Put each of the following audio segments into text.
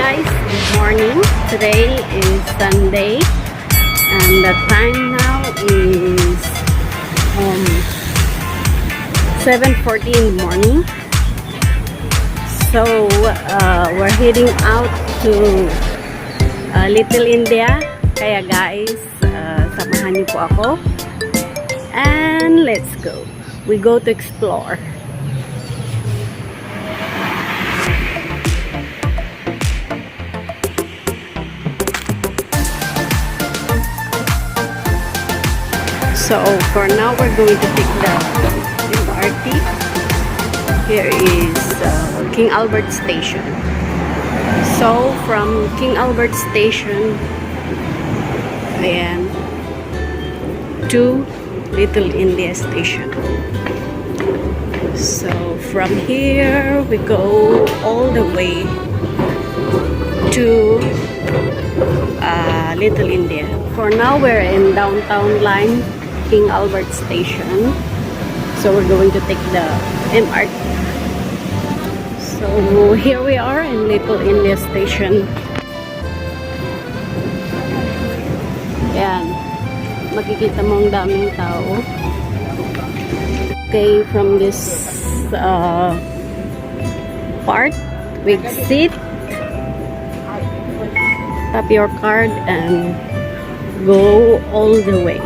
guys, good morning. Today is Sunday and the time now is 7:40 in the morning. So we're heading out to Little India. Kaya guys, samahan niyo po ako. And let's go. We go to explore. So for now, we're going to take the MRT. Here is King Albert Station. So from King Albert Station, ayan, to Little India Station. So from here, we go all the way to Little India. For now, we're in downtown line, King Albert Station. So we're going to take the MRT. So here we are in Little India Station. Ayan. Makikita mo ang daming tao. Okay, from this part, we exit. Tap your card and go all the way.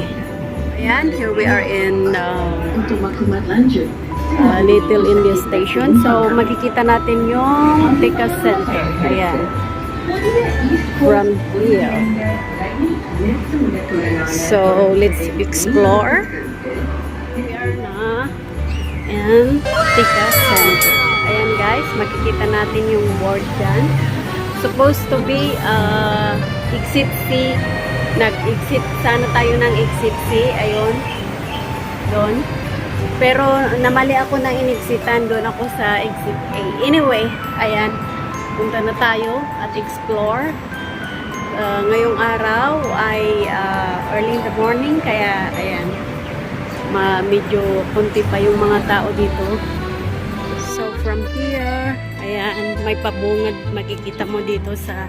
Ayan, here we are in Little India Station. So, makikita natin yung Ticket Center. Ayan. From here. So, let's explore. We are na in Ticket Center. Ayan guys, makikita natin yung board dyan. Supposed to be exit C. Nag-exit sana tayo ng exit C. Ayun. Doon. Pero namali ako ng in-exitan. Doon ako sa exit A. Anyway, ayan. Punta na tayo at explore. Ngayong araw ay early in the morning. Kaya ayan. Medyo kunti pa yung mga tao dito. So from here, ayan. May pabungad makikita mo dito sa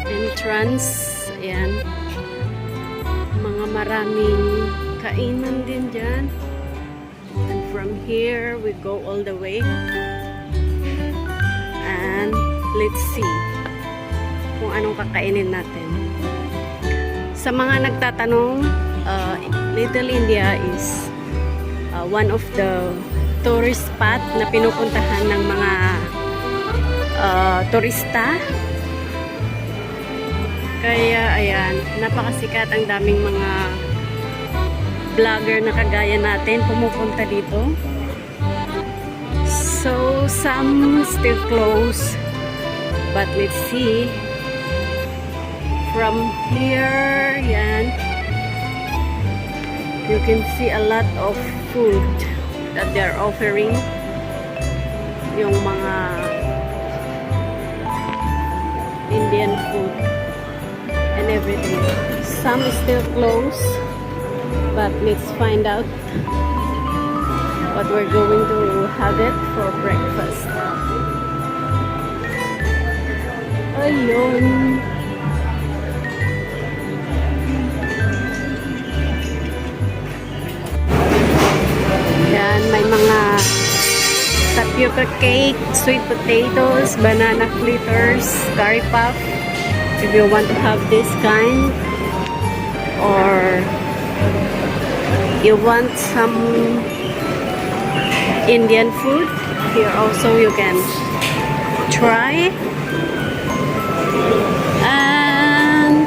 entrance. Ayan. Mga maraming kainan din dyan. And from here, we go all the way. And let's see kung anong kakainin natin. Sa mga nagtatanong, Little India is one of the tourist spot na pinupuntahan ng mga turista. Kaya, ayan, napakasikat, ang daming mga vlogger na kagaya natin pumupunta dito. So, some still close. But let's see. From here, yan, you can see a lot of food that they're offering. Yung mga Indian food and everything. Some is still closed, but let's find out what we're going to have it for breakfast. Ayun. Yan, may mga tapioca cake, sweet potatoes, banana fritters, curry puff. If you want to have this kind, or you want some Indian food, here also you can try. And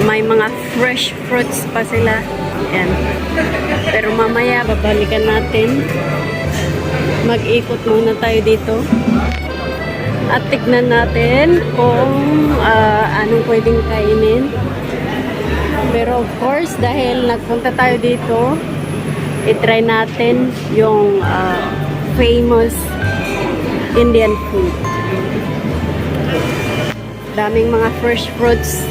may mga fresh fruits pa sila. Yan. Pero mamaya babalikan natin. Mag-ikot muna tayo dito. At tignan natin kung anong pwedeng kainin. Pero of course, dahil nagpunta tayo dito, itry natin yung famous Indian food. Daming mga fresh fruits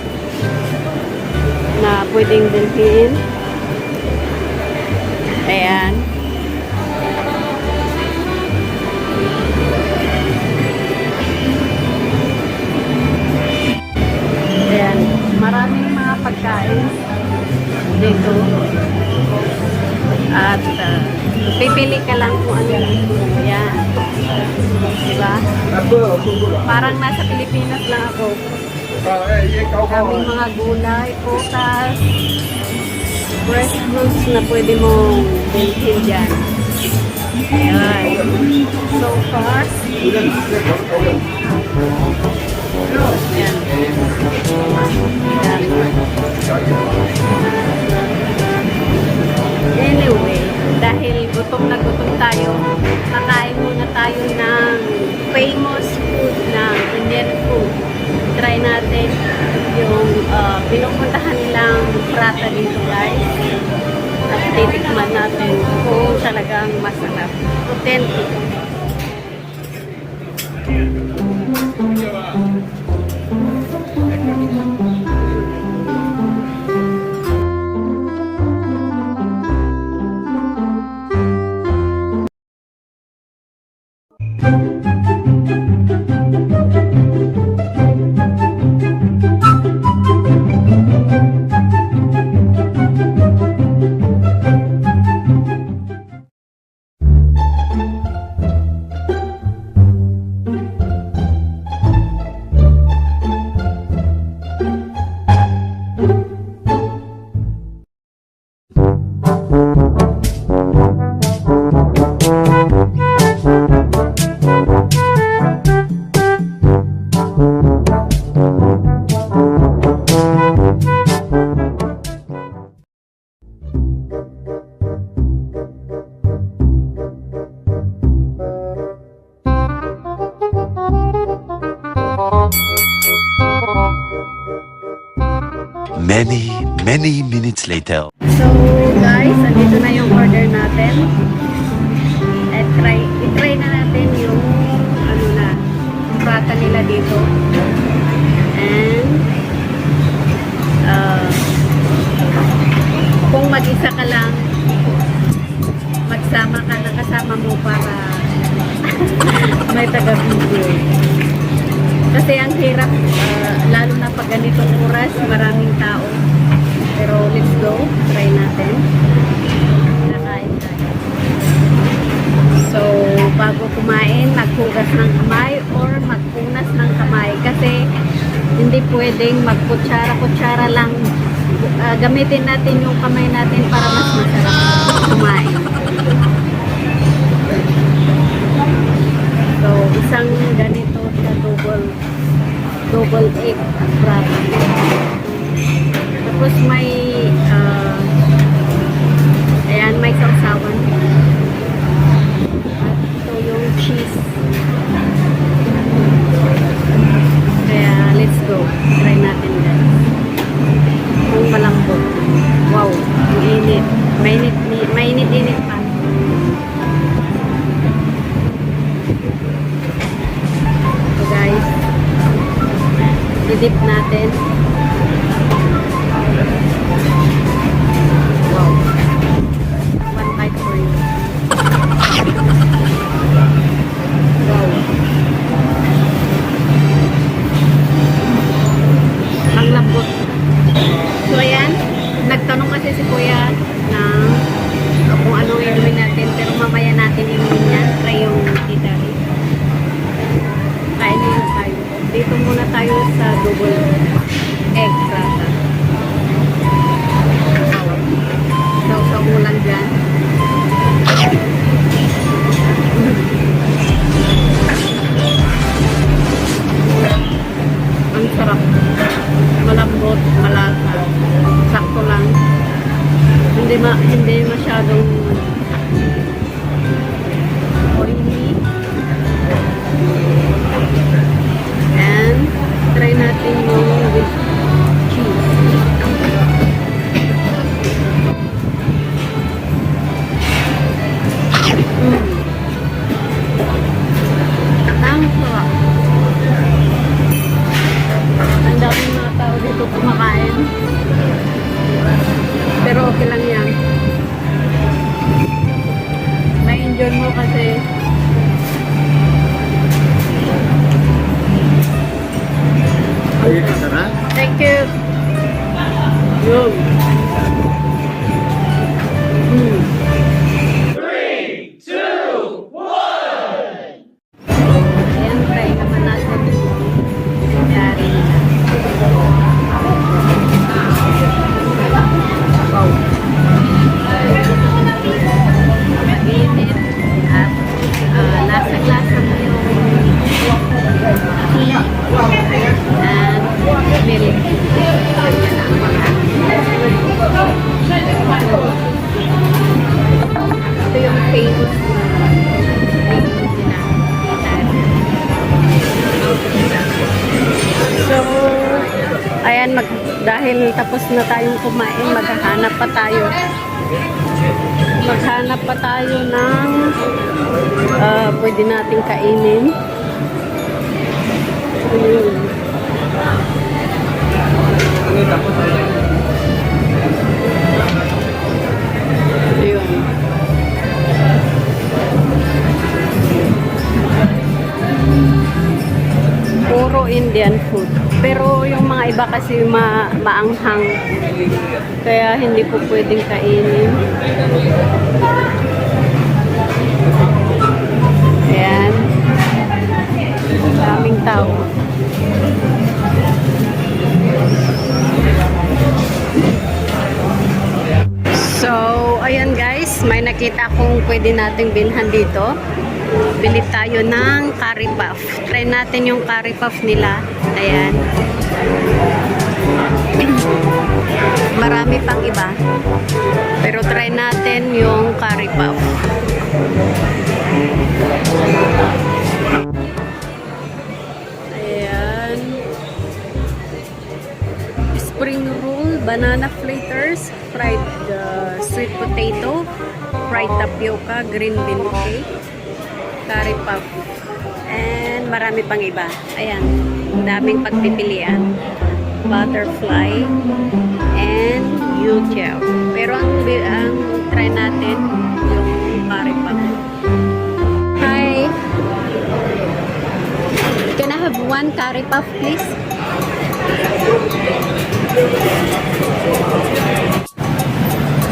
na pwedeng bilhin. Ayan. Pipili ka lang kung ano yung gusto mo. Yan. Diba? Parang nasa Pilipinas lang ako. Daming mga gulay, prutas, fresh fruits na pwede mong bilhin dyan. Ayan. So far. Ayan. Anyway, dahil gutom na gutom tayo, kakain muna tayo ng famous food na Indian food. Try natin yung pinupuntahan nilang prata dito, guys. At titikman natin kung talagang masarap. Authentic. Many minutes later. So guys, andito na yung order natin. At i-try na natin yung ano na, prata nila dito. And kung mag-isa ka lang, magsama ka na kasama mo para may taga-video. Kasi ang hirap, lalo na pag ganitong oras, maraming tao. Pero let's go, try natin. Nakain tayo. So, bago kumain, maghugas ng kamay or magpunas ng kamay. Kasi hindi pwedeng magkutsara-kutsara lang. Gamitin natin yung kamay natin para mas masarap kumain. So, isang ganito siya, double egg at prata. Tapos may ayan, may sausawan. At ito yung cheese. Kaya let's go. Try natin guys. Kung malambot. Wow, ang init. Mainit-init pa. So guys, i-dip natin. Wow. One bite for you. Wow. Ang lambot. So ayan, nagtanong kasi si Kuya na kung anong inumin natin, pero mamaya natin inumin yan. Try yung eatery. Kain na tayo. Dito muna tayo sa double egg prata. Sausaw mo lang dyan. Ang sarap. Malambot, malasa. Sakto lang. Hindi masyadong oily. And try natin yung Dahil tapos na tayong kumain, maghahanap pa tayo. Maghanap pa tayo ng pwede nating kainin. Ayun. Ayun. Puro Indian food. Pero yung mga iba kasi maanghang. Kaya hindi po pwedeng kainin. Ayan. Daming tao. So, ayan guys, may nakita kong pwede nating bilhan dito. Bili tayo ng curry puff. Try natin yung curry puff nila. Ayan. Marami pang iba. Pero try natin yung curry puff. Ayan. Spring roll, banana fritters, fried sweet potato, fried tapioca, green bean cake, curry puff, and marami pang iba. Ayan, daming pagpipilian. Butterfly and youtiao. Pero ang try natin yung curry puff. Hi! Can I have one curry puff, please?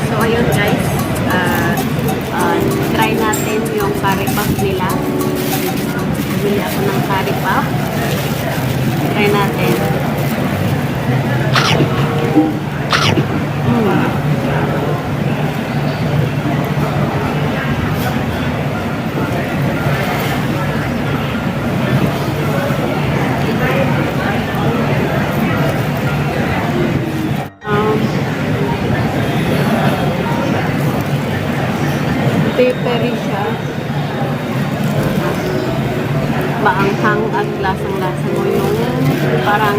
So, ayun guys. Try natin yung curry puff nila. Bili ako ng curry puff. Try natin. Peppery siya. Maanghang at lasang-lasa mo yung parang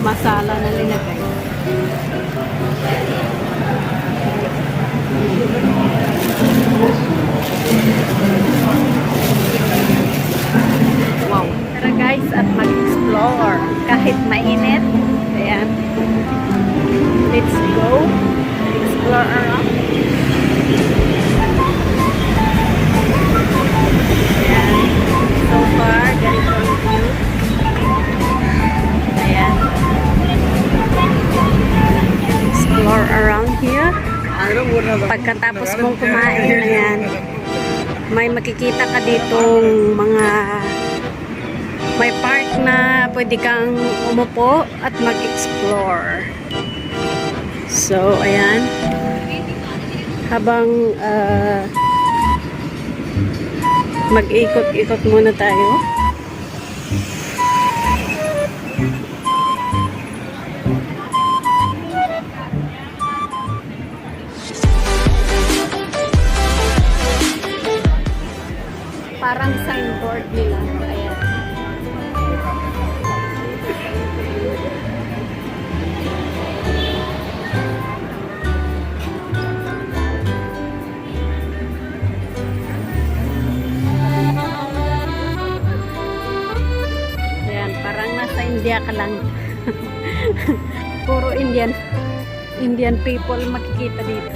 masala na linagay. Wow. Tara guys, at mag-explore. Kahit mainit. Ayan. Let's go. Explore around. Ayan. So far, ganito ang view. Ayan. Explore around here. Pagkatapos mong kumain, ayan, may makikita ka ditong mga may park na pwede kang umupo at mag-explore. So, ayan. Habang mag-ikot-ikot muna tayo. Parang signboard nila. Ayan. Ayan, parang nasa India ka lang. Puro Indian people makikita dito.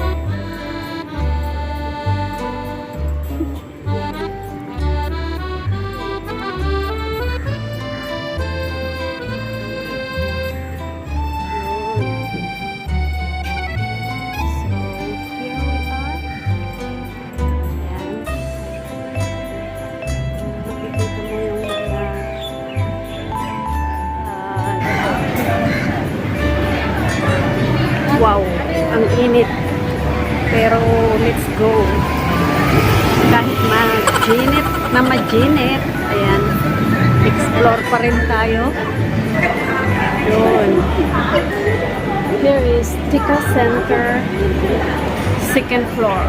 Wow, ang init. Pero let's go. Kahit majinit, ayan, explore pa rin tayo. Yun. Here is Tika Center, second floor.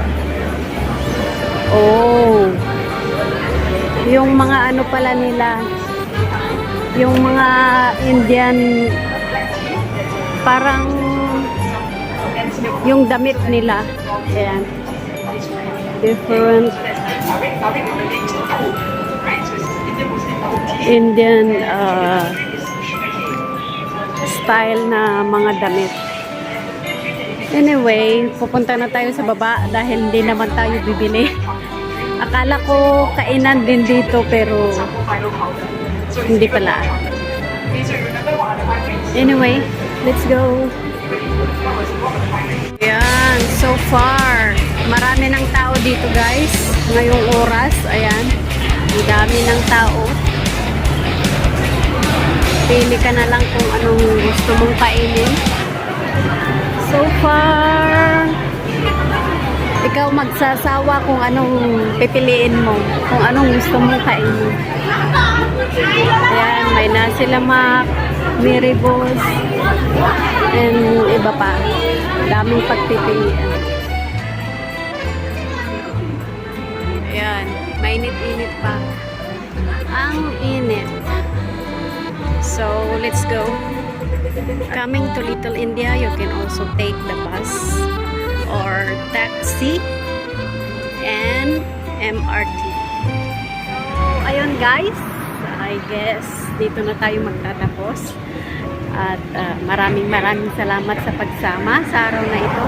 Oh, yung mga ano pala nila, yung mga Indian parang yung damit nila. Ayan. Different Indian style na mga damit. Anyway, pupunta na tayo sa baba dahil hindi naman tayo bibili. Akala ko kainan din dito pero hindi pala. Anyway, let's go. Ayan, so far marami ng tao dito guys ngayong oras. Ayan, ang dami ng tao. Pili ka na lang kung anong gusto mong kainin. So far ikaw magsasawa kung anong pipiliin mo, kung anong gusto mong kainin. Ayan, may nasi lemak, miribos, and iba pa. Daming pagpipilian. Ayan, mainit-init pa. Ang init. So, let's go. Coming to Little India, you can also take the bus or taxi and MRT. So, ayun guys, I guess dito na tayo magtatapos. At maraming salamat sa pagsama sa araw na ito.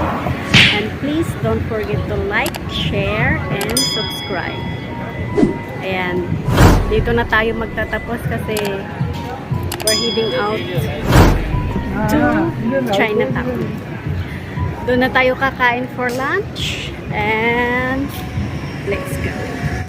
And please don't forget to like, share, and subscribe. Ayan, dito na tayo magtatapos kasi we're heading out to Chinatown. Doon na tayo kakain for lunch and let's go.